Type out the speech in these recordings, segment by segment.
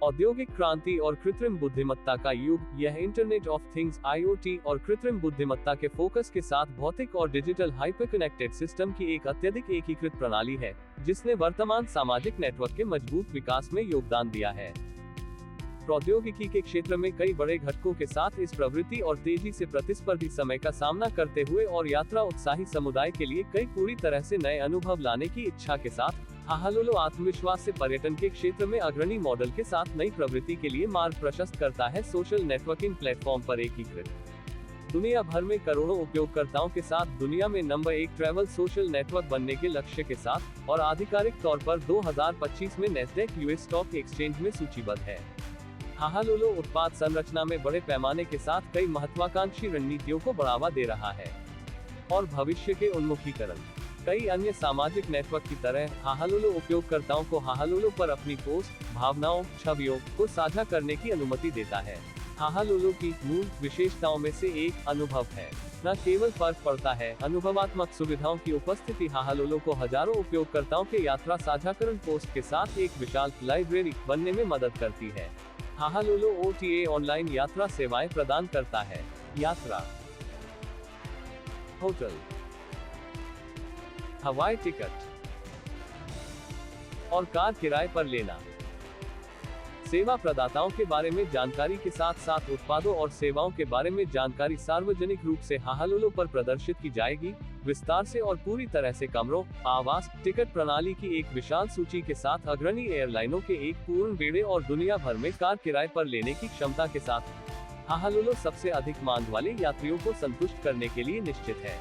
औद्योगिक क्रांति और कृत्रिम बुद्धिमत्ता का युग, यह इंटरनेट ऑफ थिंग्स (IoT) और कृत्रिम बुद्धिमत्ता के फोकस के साथ भौतिक और डिजिटल हाइपरकनेक्टेड सिस्टम की एक अत्यधिक एकीकृत प्रणाली है, जिसने वर्तमान सामाजिक नेटवर्क के मजबूत विकास में योगदान दिया है। प्रौद्योगिकी के क्षेत्र में कई बड़े घटकों के साथ इस प्रवृत्ति और तेजी से प्रतिस्पर्धी समय का सामना करते हुए और यात्रा उत्साही समुदाय के लिए कई पूरी तरह से नए अनुभव लाने की इच्छा के साथ, हाहालुलु आत्मविश्वास से पर्यटन के क्षेत्र में अग्रणी मॉडल के साथ नई प्रवृत्ति के लिए मार्ग प्रशस्त करता है। सोशल नेटवर्किंग प्लेटफॉर्म पर एकीकृत दुनिया भर में करोड़ों उपयोगकर्ताओं के साथ दुनिया में नंबर 1 ट्रैवल सोशल नेटवर्क बनने के लक्ष्य के साथ और आधिकारिक तौर पर 2025 में नैस्डैक यूएस स्टॉक एक्सचेंज में सूचीबद्ध है। हाहालुलु उत्पाद संरचना में बड़े पैमाने के साथ कई महत्वाकांक्षी रणनीतियों को बढ़ावा दे रहा है और भविष्य के उन्मुखीकरण। कई अन्य सामाजिक नेटवर्क की तरह हाहालुलु उपयोगकर्ताओं को हाहालुलु पर अपनी पोस्ट, भावनाओं, छवियों को साझा करने की अनुमति देता है। हाहालुलु की मूल विशेषताओं में से एक अनुभव है। न केवल फर्क पड़ता है अनुभवात्मक सुविधाओं की उपस्थिति हाहालुलु को हजारों उपयोगकर्ताओं के यात्रा साझाकरण पोस्ट के साथ एक विशाल लाइब्रेरी बनने में मदद करती है। हाहालुलु OTA ऑनलाइन यात्रा सेवाएं प्रदान करता है। यात्रा, होटल, हवाई टिकट और कार किराए पर लेना। सेवा प्रदाताओं के बारे में जानकारी के साथ साथ उत्पादों और सेवाओं के बारे में जानकारी सार्वजनिक रूप से हाहालुलु पर प्रदर्शित की जाएगी, विस्तार से और पूरी तरह से कमरों, आवास, टिकट प्रणाली की एक विशाल सूची के साथ अग्रणी एयरलाइनों के एक पूर्ण बेड़े और दुनिया भर में कार किराए पर लेने की क्षमता के साथ हाहालुलु सबसे अधिक मांग वाले यात्रियों को संतुष्ट करने के लिए निश्चित है।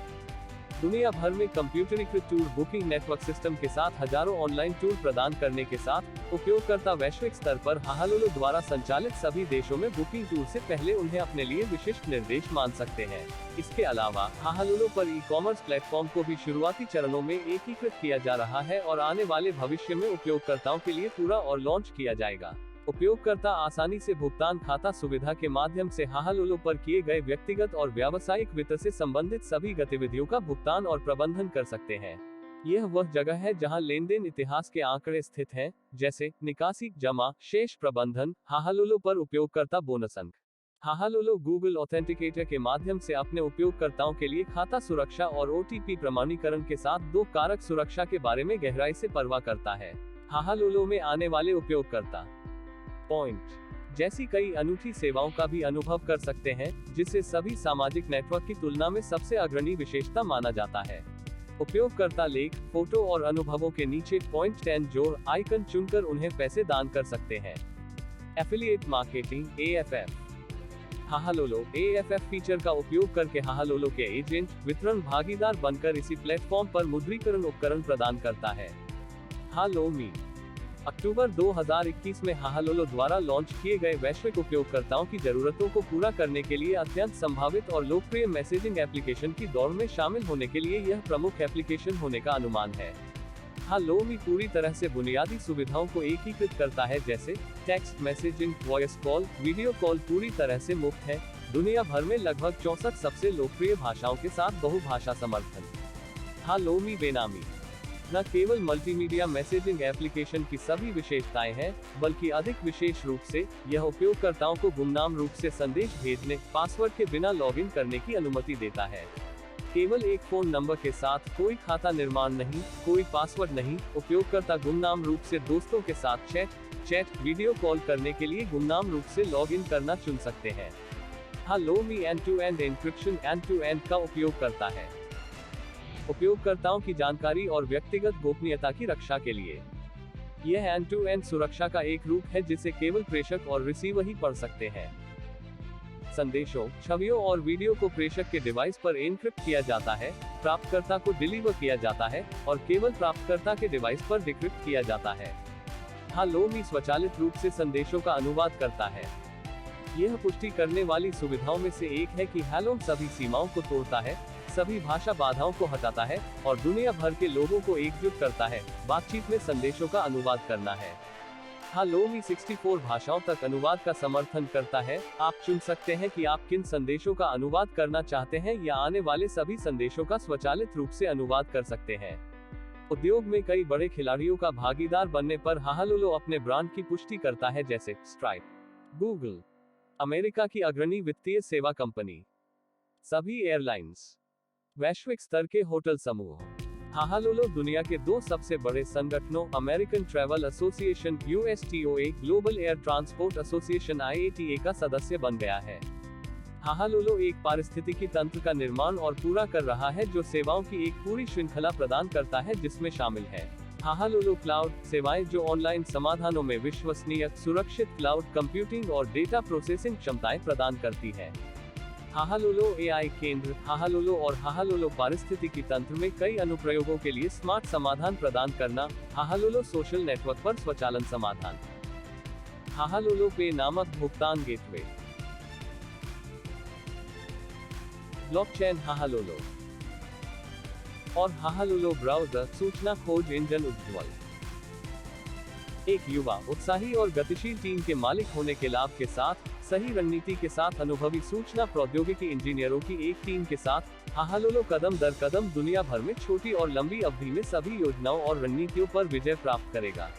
दुनिया भर में कंप्यूटरीकृत टूर बुकिंग नेटवर्क सिस्टम के साथ हजारों ऑनलाइन टूर प्रदान करने के साथ उपयोगकर्ता वैश्विक स्तर पर हाहालुलु द्वारा संचालित सभी देशों में बुकिंग टूर से पहले उन्हें अपने लिए विशिष्ट निर्देश मान सकते हैं। इसके अलावा हाहालुलु पर ई-कॉमर्स प्लेटफॉर्म को भी शुरुआती चरणों में एकीकृत किया जा रहा है और आने वाले भविष्य में उपयोगकर्ताओं के लिए पूरा और लॉन्च किया जाएगा। उपयोगकर्ता आसानी से भुगतान खाता सुविधा के माध्यम से हाहालुलु पर किए गए व्यक्तिगत और व्यावसायिक वित्त से संबंधित सभी गतिविधियों का भुगतान और प्रबंधन कर सकते हैं। यह वह जगह है जहां लेनदेन इतिहास के आंकड़े स्थित हैं, जैसे निकासी, जमा, शेष प्रबंधन। हाहालुलु पर उपयोगकर्ता बोनस अंक। हाहालुलु गूगल ऑथेंटिकेटर के माध्यम से अपने उपयोगकर्ताओं के लिए खाता सुरक्षा और OTP प्रमाणीकरण के साथ 2 कारक सुरक्षा के बारे में गहराई से परवाह करता है। हाहालुलु में आने वाले उपयोगकर्ता पॉइंट जैसी कई अनूठी सेवाओं का भी अनुभव कर सकते हैं, जिसे सभी सामाजिक नेटवर्क की तुलना में सबसे अग्रणी विशेषता माना जाता है। उपयोगकर्ता लेख, फोटो और अनुभवों के नीचे पॉइंट 10 जोड़ आइकन चुनकर उन्हें पैसे दान कर सकते हैं। Affiliate marketing AFF। हाहालुलु AFF feature का उपयोग करके हाहालुलु के एजेंट, वितरण भागीदार बनकर इसी प्लेटफॉर्म पर मुद्रीकरण उपकरण प्रदान करता है। हालोमी अक्टूबर 2021 में हाहालुलु द्वारा लॉन्च किए गए वैश्विक उपयोगकर्ताओं की जरूरतों को पूरा करने के लिए अत्यंत संभावित और लोकप्रिय मैसेजिंग एप्लीकेशन की दौड़ में शामिल होने के लिए यह प्रमुख एप्लीकेशन होने का अनुमान है। हालोमी पूरी तरह से बुनियादी सुविधाओं को एकीकृत करता है, जैसे text messaging, voice call, video call पूरी तरह से मुफ्त है। दुनिया भर में लगभग 64 सबसे लोकप्रिय भाषाओं के साथ बहुभाषा समर्थन। हालोमी बेनामी न केवल मल्टीमीडिया मैसेजिंग एप्लीकेशन की सभी विशेषताएं हैं, बल्कि अधिक विशेष रूप से यह उपयोगकर्ताओं को गुमनाम रूप से संदेश भेजने, पासवर्ड के बिना लॉगिन करने की अनुमति देता है। केवल एक फोन नंबर के साथ, कोई खाता निर्माण नहीं, कोई पासवर्ड नहीं। उपयोगकर्ता गुमनाम रूप से दोस्तों के साथ चैट, वीडियो कॉल करने के लिए गुमनाम रूप से लॉगिन करना चुन सकते हैं। हालोमी एंड-टू-एंड एन्क्रिप्शन (end-to-end) का उपयोग करता है, उपयोगकर्ताओं की जानकारी और व्यक्तिगत गोपनीयता की रक्षा के लिए। यह एंड-टू-एंड सुरक्षा का एक रूप है जिसे केवल प्रेषक और रिसीवर ही पढ़ सकते हैं। संदेशों, छवियों और वीडियो को प्रेषक के डिवाइस पर एन्क्रिप्ट किया जाता है, प्राप्तकर्ता को डिलीवर किया जाता है और केवल प्राप्तकर्ता के डिवाइस पर डिक्रिप्ट किया जाता है। हालोमी स्वचालित रूप से संदेशों का अनुवाद करता है। यह पुष्टि करने वाली सुविधाओं में से एक है कि हालोम सभी सीमाओं को तोड़ता है, सभी भाषा बाधाओं को हटाता है और दुनिया भर के लोगों को एकजुट करता है। बातचीत में संदेशों का अनुवाद करना है। हालोमी 64 भाषाओं तक अनुवाद का समर्थन करता है। आप चुन सकते हैं कि आप किन संदेशों का अनुवाद करना चाहते हैं या आने वाले सभी संदेशों का स्वचालित रूप से अनुवाद कर सकते हैं। उद्योग में कई बड़े खिलाड़ियों का भागीदार बनने पर हाहालुलो अपने ब्रांड की पुष्टि करता है, जैसे स्ट्राइप, गूगल, अमेरिका की अग्रणी वित्तीय सेवा कंपनी, सभी एयरलाइंस, वैश्विक स्तर के होटल समूह। हाहालुलो दुनिया के दो सबसे बड़े संगठनों American travel association USTOA, global air transport association IATA का सदस्य बन गया है। हाहालुलो एक पारिस्थितिकी तंत्र का निर्माण और पूरा कर रहा है जो सेवाओं की एक पूरी श्रृंखला प्रदान करता है, जिसमें शामिल है हाहालुलो क्लाउड सेवाएं जो ऑनलाइन समाधानों में विश्वसनीय, सुरक्षित क्लाउड कंप्यूटिंग और डेटा प्रोसेसिंग क्षमताएं प्रदान करती है। हाहालुलो AI केंद्र हाहालुलो और हाहालुलो पारिस्थितिकी तंत्र में कई अनुप्रयोगों के लिए स्मार्ट समाधान प्रदान करना। हाहालुलो सोशल नेटवर्क पर स्वचालन समाधान, हाहालुलो पे नामक भुगतान गेटवे, ब्लॉकचेन हाहालुलो और हाहालुलो ब्राउज़र सूचना खोज इंजन उज्ज्वल। एक युवा, उत्साही और गतिशील टीम के मालिक होने के लाभ के साथ, सही रणनीति के साथ अनुभवी सूचना प्रौद्योगिकी इंजीनियरों की एक टीम के साथ, हाहालुलो कदम दर कदम दुनिया भर में छोटी और लंबी अवधि में सभी योजनाओं और रणनीतियों पर विजय प्राप्त करेगा।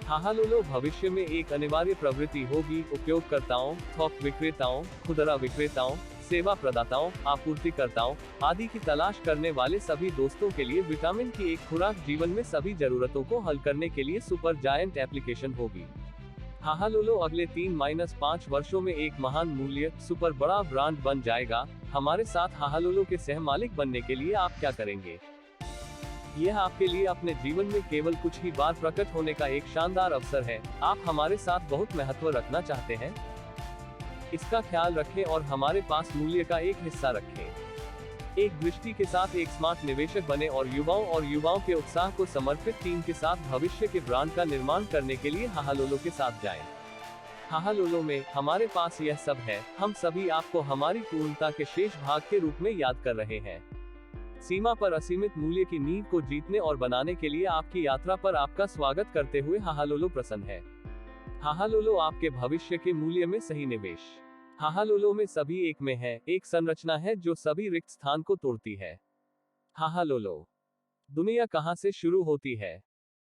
हाहालुलो भविष्य में एक अनिवार्य प्रवृत्ति होगी। उपयोगकर्ताओं, थोक विक्रेताओं, खुदरा विक्रेताओं, सेवा प्रदाताओं, आपूर्तिकर्ताओं आदि की तलाश करने वाले सभी दोस्तों के लिए विटामिन की एक खुराक जीवन में सभी जरूरतों को हल करने के लिए सुपर जायंट एप्लीकेशन होगी। हाहालुलो अगले 3-5 वर्षों में एक महान मूल्य, सुपर बड़ा ब्रांड बन जाएगा। हमारे साथ हाहालुलो के सह मालिक बनने के लिए आप क्या करेंगे? यह आपके लिए अपने जीवन में केवल कुछ ही बार प्रकट होने का एक शानदार अवसर है। आप हमारे साथ बहुत महत्व रखना चाहते हैं? इसका ख्याल रखें और हमारे पास मूल्य का एक हिस्सा रखें। एक दृष्टि के साथ एक स्मार्ट निवेशक बने और युवाओं के उत्साह को समर्पित टीम के साथ भविष्य के ब्रांड का निर्माण करने के लिए हाहालुलो के साथ जाएं। हाहालुलो में हमारे पास यह सब है। हम सभी आपको हमारी पूर्णता के शेष भाग के रूप में याद कर रहे हैं। सीमा पर असीमित मूल्य की नींव को जीतने और बनाने के लिए आपकी यात्रा पर आपका स्वागत करते हुए हाहालुलो प्रसन्न है। हाहालुलो आपके भविष्य के मूल्य में सही निवेश। हाहालुलो में सभी एक में है, एक संरचना है जो सभी रिक्त स्थान को तोड़ती है। हाहालुलो। दुनिया कहां से शुरू होती है?